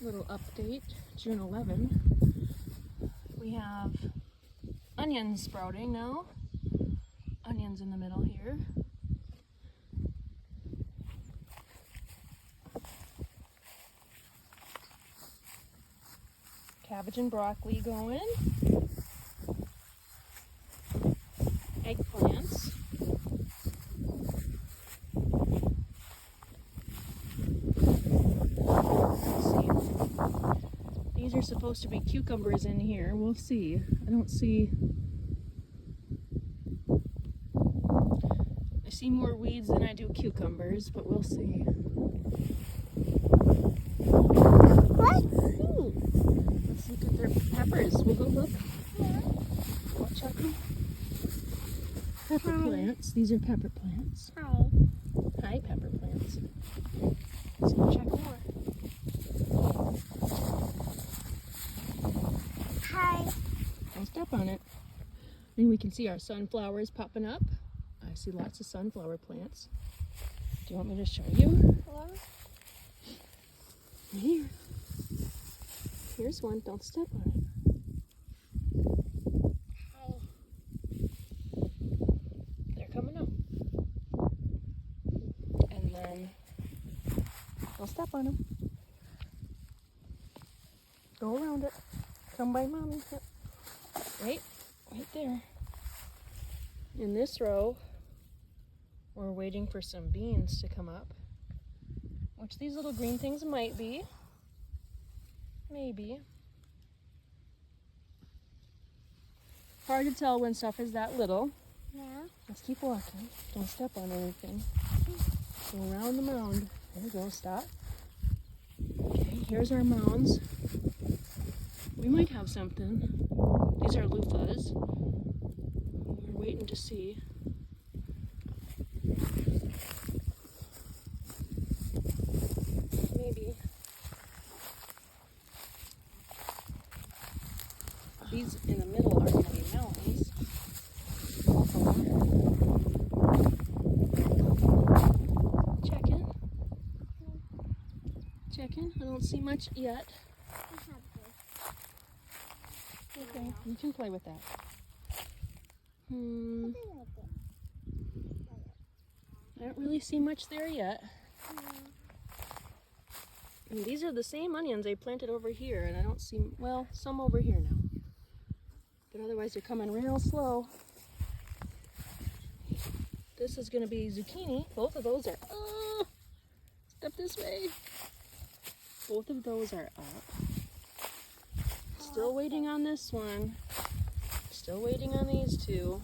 Little update, June 11. We have onions sprouting now. Onions in the middle here. Cabbage and broccoli going. Eggplants. These are supposed to be cucumbers in here. We'll see. I see more weeds than I do cucumbers, but we'll see. Let's look at their peppers. We'll go look. We'll check them. Pepper plants. These are pepper plants. Hi, pepper plants. Let's go check more. Don't step on it. And we can see our sunflowers popping up. I see lots of sunflower plants. Do you want me to show you? Yeah. Right here. Here's one. Don't step on it. They're coming up. And then, don't step on them. Go around it. Come by mommy. Yep. Right there. In this row, we're waiting for some beans to come up, which these little green things might be. Maybe. Hard to tell when stuff is that little. Yeah. Let's keep walking. Don't step on anything. Go around the mound. There you go. Stop. Okay, here's our mounds. We might have something. These are loofahs. We're waiting to see. Maybe. These in the middle are going to be melons. Checking. Checking. I don't see much yet. Okay, you can play with that. I don't really see much there yet. And these are the same onions I planted over here, and I don't see, well, some over here now. But otherwise they're coming real slow. This is going to be zucchini. Both of those are, step this way. Both of those are up. Still waiting on this one. Still waiting on these two.